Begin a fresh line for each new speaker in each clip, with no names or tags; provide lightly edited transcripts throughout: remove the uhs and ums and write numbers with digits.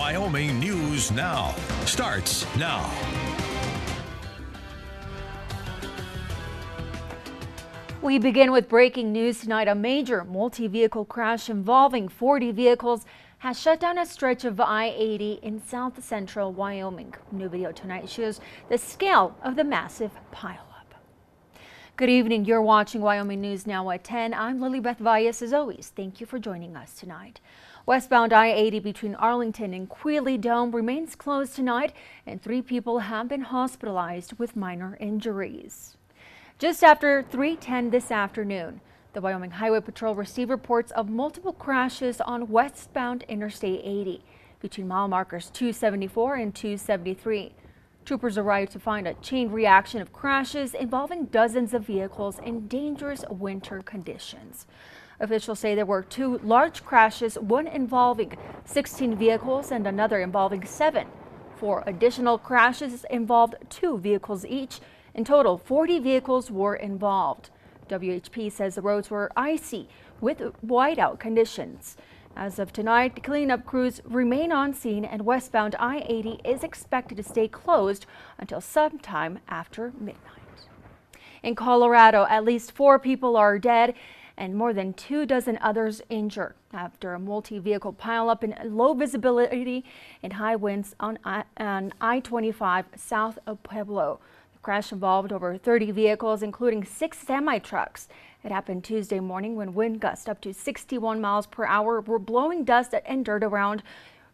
Wyoming News Now starts now.
We begin with breaking news tonight. A major multi-vehicle crash involving 40 vehicles has shut down a stretch of I-80 in south central Wyoming. New video tonight shows the scale of the massive pileup. Good evening. You're watching Wyoming News Now at 10. I'm Lilybeth Valles. As always, thank you for joining us tonight. Westbound I-80 between Arlington and Quealy Dome remains closed tonight, and 3 people have been hospitalized with minor injuries. Just after 3:10 this afternoon, the Wyoming Highway Patrol received reports of multiple crashes on westbound Interstate 80 between mile markers 274 and 273. Troopers arrived to find a chain reaction of crashes involving dozens of vehicles in dangerous winter conditions. Officials say there were 2 large crashes, one involving 16 vehicles and another involving 7. 4 additional crashes involved 2 vehicles each. In total, 40 vehicles were involved. WHP says the roads were icy with whiteout conditions. As of tonight, cleanup crews remain on scene, and westbound I-80 is expected to stay closed until sometime after midnight. In Colorado, at least 4 people are dead and more than 24 others injured after a multi-vehicle pileup in low visibility and high winds on I-25 south of Pueblo. The crash involved over 30 vehicles, including 6 semi-trucks. It happened Tuesday morning when wind gusts up to 61 miles per hour were blowing dust and dirt around,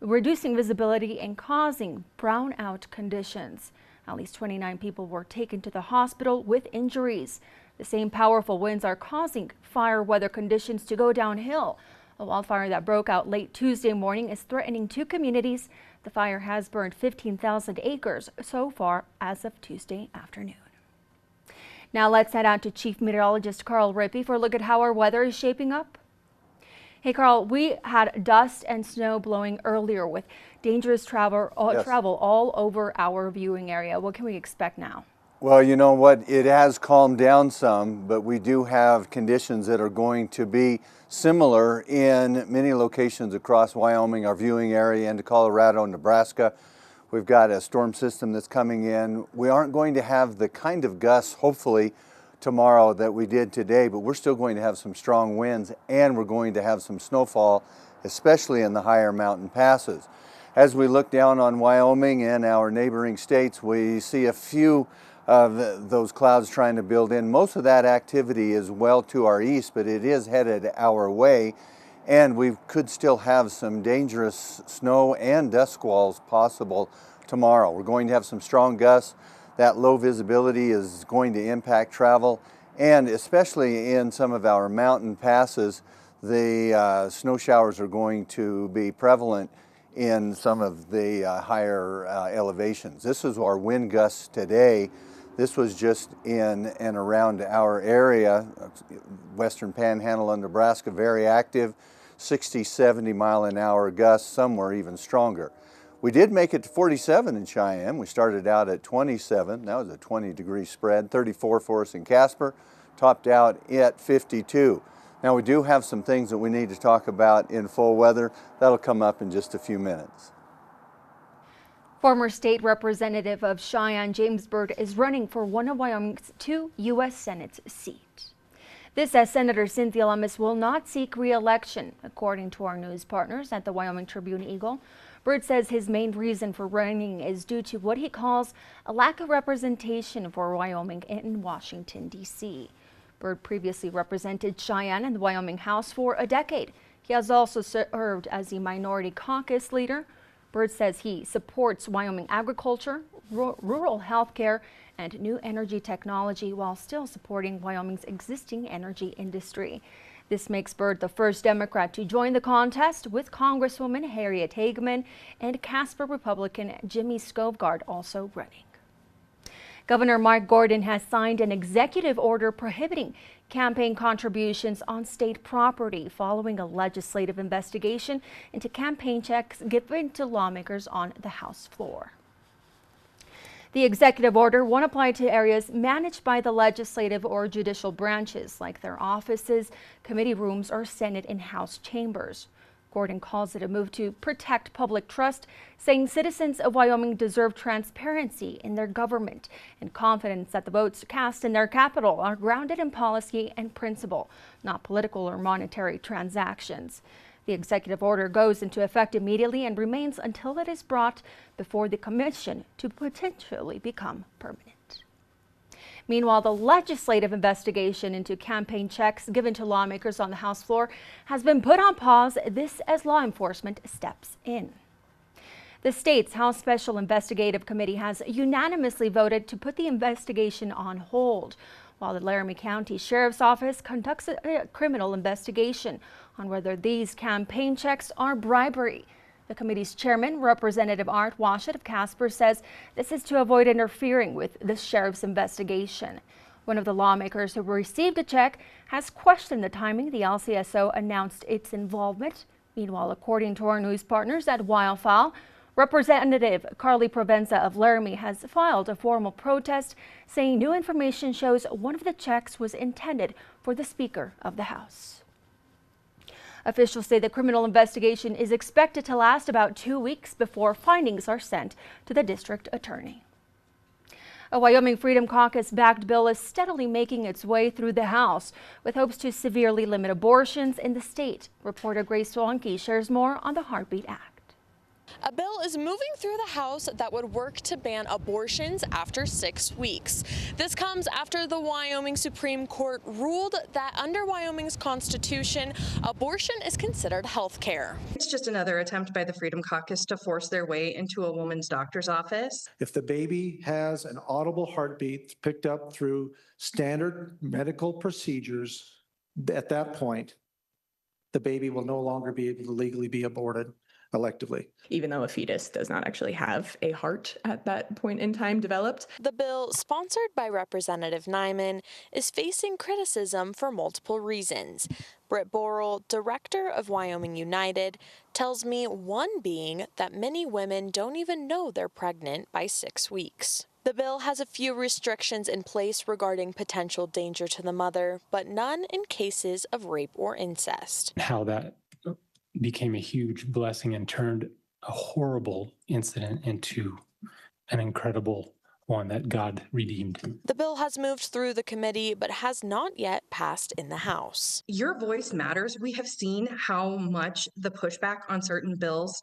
reducing visibility and causing brownout conditions. At least 29 people were taken to the hospital with injuries. The same powerful winds are causing fire weather conditions to go downhill. A wildfire that broke out late Tuesday morning is threatening 2 communities. The fire has burned 15,000 acres so far as of Tuesday afternoon. Now let's head out to Chief Meteorologist Carl Rippey for a look at how our weather is shaping up. Hey Carl, we had dust and snow blowing earlier with dangerous travel all over our viewing area. What can we expect now?
Well, you know what, it has calmed down some, but we do have conditions that are going to be similar in many locations across Wyoming, our viewing area, into Colorado and Nebraska. We've got a storm system that's coming in. We aren't going to have the kind of gusts, hopefully, tomorrow that we did today, but we're still going to have some strong winds, and we're going to have some snowfall, especially in the higher mountain passes. As we look down on Wyoming and our neighboring states, we see a few of those clouds trying to build in. Most of that activity is well to our east, but it is headed our way, and we could still have some dangerous snow and dust squalls possible tomorrow. We're going to have some strong gusts. That low visibility is going to impact travel, and especially in some of our mountain passes, the snow showers are going to be prevalent in some of the higher elevations. This is our wind gusts today. This was just in and around our area, western panhandle of Nebraska, very active, 60, 70 mile an hour gusts, some were even stronger. We did make it to 47 in Cheyenne. We started out at 27, that was a 20-degree spread, 34 for us in Casper, topped out at 52. Now we do have some things that we need to talk about in full weather. That'll come up in just a few minutes.
Former state representative of Cheyenne, James Byrd, is running for one of Wyoming's 2 U.S. Senate seats. This as Senator Cynthia Lummis will not seek re-election, according to our news partners at the Wyoming Tribune-Eagle. Byrd says his main reason for running is due to what he calls a lack of representation for Wyoming in Washington, D.C. Byrd previously represented Cheyenne in the Wyoming House for a decade. He has also served as the minority caucus leader. Byrd says he supports Wyoming agriculture, rural health care, and new energy technology while still supporting Wyoming's existing energy industry. This makes Byrd the first Democrat to join the contest, with Congresswoman Harriet Hageman and Casper Republican Jimmy Skovgaard also running. Governor Mark Gordon has signed an executive order prohibiting campaign contributions on state property following a legislative investigation into campaign checks given to lawmakers on the House floor. The executive order won't apply to areas managed by the legislative or judicial branches, like their offices, committee rooms, or Senate and House chambers. Gordon calls it a move to protect public trust, saying citizens of Wyoming deserve transparency in their government and confidence that the votes cast in their capital are grounded in policy and principle, not political or monetary transactions. The executive order goes into effect immediately and remains until it is brought before the commission to potentially become permanent. Meanwhile, the legislative investigation into campaign checks given to lawmakers on the House floor has been put on pause, this as law enforcement steps in. The state's House Special Investigative Committee has unanimously voted to put the investigation on hold, while the Laramie County Sheriff's Office conducts a criminal investigation on whether these campaign checks are bribery. The committee's chairman, Representative Art Washut of Casper, says this is to avoid interfering with the sheriff's investigation. One of the lawmakers who received a check has questioned the timing the LCSO announced its involvement. Meanwhile, according to our news partners at Wildfile, Representative Carly Provenza of Laramie has filed a formal protest, saying new information shows one of the checks was intended for the Speaker of the House. Officials say the criminal investigation is expected to last about 2 weeks before findings are sent to the district attorney. A Wyoming Freedom Caucus-backed bill is steadily making its way through the House, with hopes to severely limit abortions in the state. Reporter Grace Swanke shares more on the Heartbeat Act.
A bill is moving through the House that would work to ban abortions after 6 weeks. This comes after the Wyoming Supreme Court ruled that under Wyoming's Constitution, abortion is considered health care.
It's just another attempt by the Freedom Caucus to force their way into a woman's doctor's office.
If the baby has an audible heartbeat picked up through standard medical procedures, at that point, the baby will no longer be able to legally be aborted electively.
Even though a fetus does not actually have a heart at that point in time developed.
The bill, sponsored by Representative Nyman, is facing criticism for multiple reasons. Britt Borrell, director of Wyoming United, tells me one being that many women don't even know they're pregnant by 6 weeks. The bill has a few restrictions in place regarding potential danger to the mother, but none in cases of rape or incest.
How that became a huge blessing and turned a horrible incident into an incredible one that God redeemed.
The bill has moved through the committee, but has not yet passed in the House.
Your voice matters. We have seen how much the pushback on certain bills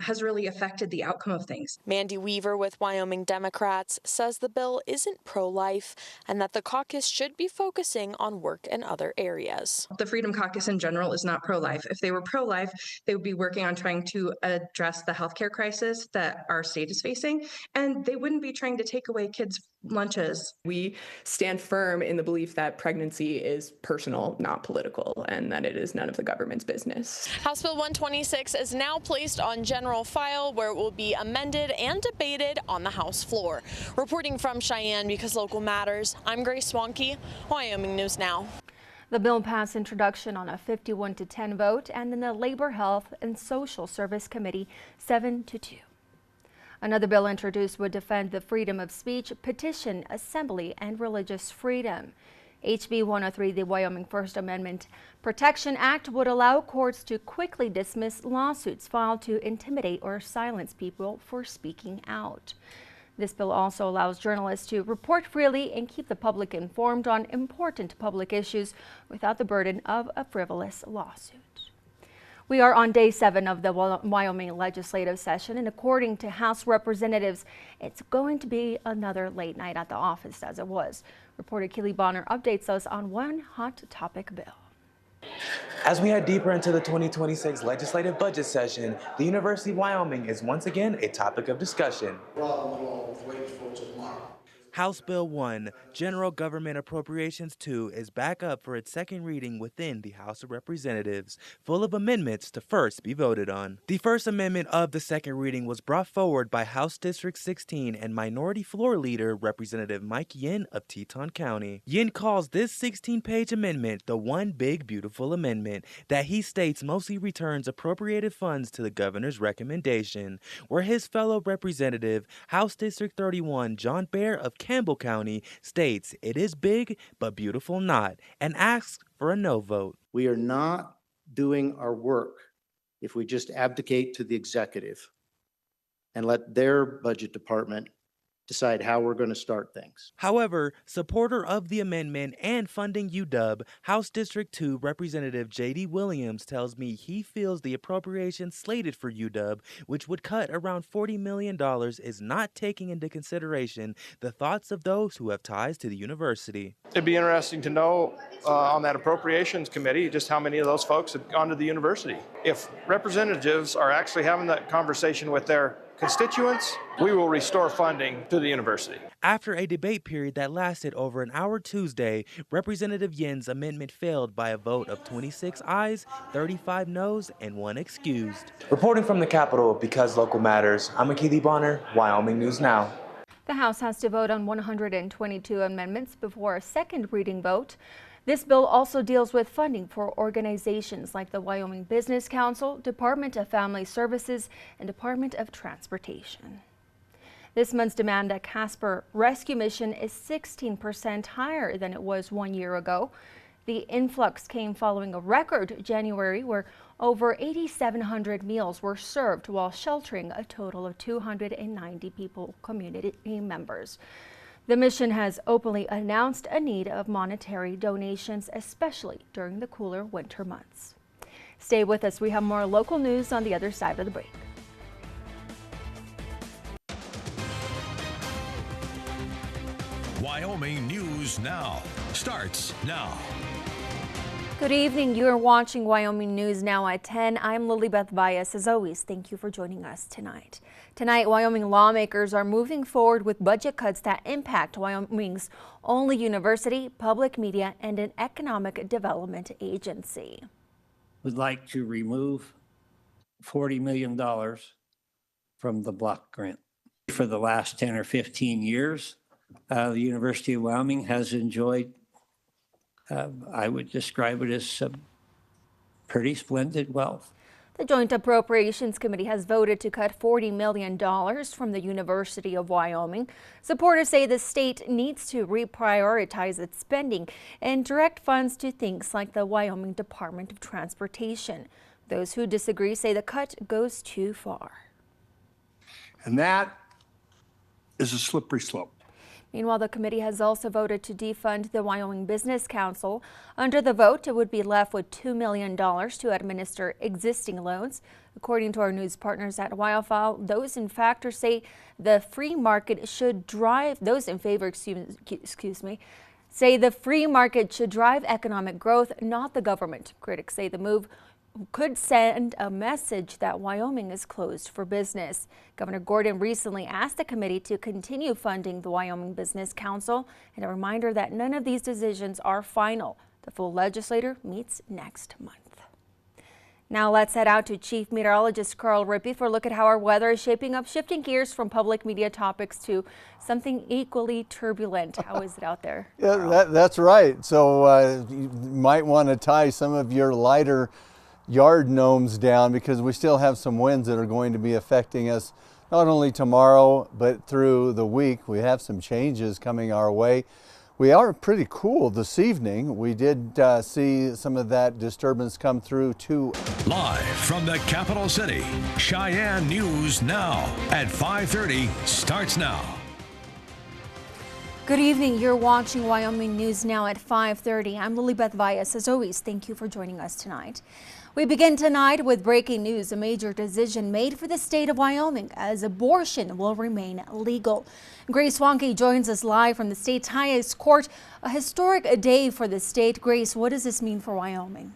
has really affected the outcome of things.
Mandy Weaver with Wyoming Democrats says the bill isn't pro-life and that the caucus should be focusing on work in other areas.
The Freedom Caucus in general is not pro-life. If they were pro-life, they would be working on trying to address the healthcare crisis that our state is facing, and they wouldn't be trying to take away kids' lunches.
We stand firm in the belief that pregnancy is personal, not political, and that it is none of the government's business.
House Bill 126 is now placed on general file, where it will be amended and debated on the House floor. Reporting from Cheyenne, because local matters, I'm Grace Swanke, Wyoming News Now.
The bill passed introduction on a 51-10 vote, and in the Labor, Health, and Social Service Committee 7-2. Another bill introduced would defend the freedom of speech, petition, assembly, and religious freedom. HB 103, the Wyoming First Amendment Protection Act, would allow courts to quickly dismiss lawsuits filed to intimidate or silence people for speaking out. This bill also allows journalists to report freely and keep the public informed on important public issues without the burden of a frivolous lawsuit. We are on day 7 of the Wyoming legislative session, and according to House representatives, it's going to be another late night at the office as it was. Reporter Keely Bonner updates us on one hot topic bill.
As we head deeper into the 2026 legislative budget session, the University of Wyoming is once again a topic of discussion. House Bill 1, General Government Appropriations 2, is back up for its second reading within the House of Representatives, full of amendments to first be voted on. The first amendment of the second reading was brought forward by House District 16 and Minority Floor Leader Representative Mike Yin of Teton County. Yin calls this 16-page amendment the One Big Beautiful Amendment that he states mostly returns appropriated funds to the governor's recommendation, where his fellow representative, House District 31 John Baer of Campbell County, states it is big but beautiful not, and asks for a no vote.
We are not doing our work if we just abdicate to the executive and let their budget department decide how we're going to start things.
However, supporter of the amendment and funding UW, House District 2 Representative J.D. Williams tells me he feels the appropriation slated for UW, which would cut around $40 million, is not taking into consideration the thoughts of those who have ties to the university.
It'd be interesting to know on that appropriations committee just how many of those folks have gone to the university. If representatives are actually having that conversation with their constituents, we will restore funding to the university.
After a debate period that lasted over an hour Tuesday, Representative Yin's amendment failed by a vote of 26 ayes, 35 noes, and 1 excused.
Reporting from the Capitol, because local matters, I'm Akili Bonner, Wyoming News Now.
The House has to vote on 122 amendments before a second reading vote. This bill also deals with funding for organizations like the Wyoming Business Council, Department of Family Services, and Department of Transportation. This month's demand at Casper Rescue Mission is 16% higher than it was 1 year ago. The influx came following a record January where over 8,700 meals were served while sheltering a total of 290 people, community members. The mission has openly announced a need of monetary donations, especially during the cooler winter months. Stay with us. We have more local news on the other side of the break.
Wyoming News Now starts now.
Good evening. You're watching Wyoming News Now at 10. I'm Lilybeth Valles. As always, thank you for joining us tonight. Tonight, Wyoming lawmakers are moving forward with budget cuts that impact Wyoming's only university, public media, and an economic development agency.
Would like to remove $40 million from the block grant. For the last 10 or 15 years, the University of Wyoming has enjoyed I would describe it as some pretty splendid wealth.
The Joint Appropriations Committee has voted to cut $40 million from the University of Wyoming. Supporters say the state needs to reprioritize its spending and direct funds to things like the Wyoming Department of Transportation. Those who disagree say the cut goes too far.
And that is a slippery slope.
Meanwhile, the committee has also voted to defund the Wyoming Business Council. Under the vote, it would be left with $2 million to administer existing loans. According to our news partners at WyoFile, those in favor say the free market should drive economic growth, not the government. Critics say the move could send a message that Wyoming is closed for business. Governor Gordon recently asked the committee to continue funding the Wyoming Business Council, and a reminder that none of these decisions are final. The full legislature meets next month. Now let's head out to Chief Meteorologist Carl Rippey for a look at how our weather is shaping up, shifting gears from public media topics to something equally turbulent. How is it out there?
Yeah, that's right. So you might want to tie some of your lighter yard gnomes down because we still have some winds that are going to be affecting us not only tomorrow but through the week. We have some changes coming our way. We are pretty cool this evening. We did see some of that disturbance come through too.
Live from the capital city, Cheyenne News Now at 5:30 starts now.
Good evening. You're watching Wyoming News Now at 5:30. I'm Lilybeth Valles. As always, thank you for joining us tonight. We begin tonight with breaking news. A major decision made for the state of Wyoming as abortion will remain legal. Grace Wonke joins us live from the state's highest court. A historic day for the state. Grace, what does this mean for Wyoming?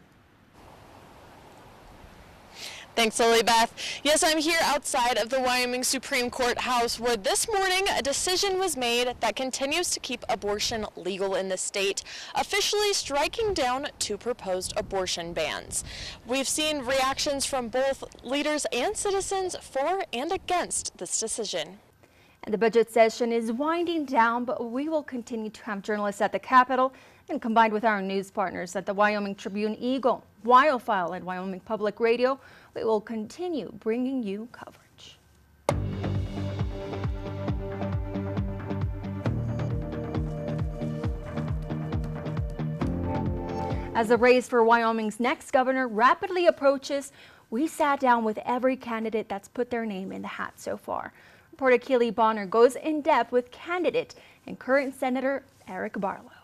Thanks, Lilybeth. Yes, I'm here outside of the Wyoming Supreme Court House where this morning a decision was made that continues to keep abortion legal in the state, officially striking down 2 proposed abortion bans. We've seen reactions from both leaders and citizens for and against this decision.
And the budget session is winding down, but we will continue to have journalists at the Capitol and combined with our news partners at the Wyoming Tribune Eagle, WyoFile, and Wyoming Public Radio, we will continue bringing you coverage. As the race for Wyoming's next governor rapidly approaches, we sat down with every candidate that's put their name in the hat so far. Reporter Keely Bonner goes in depth with candidate and current Senator Eric Barlow.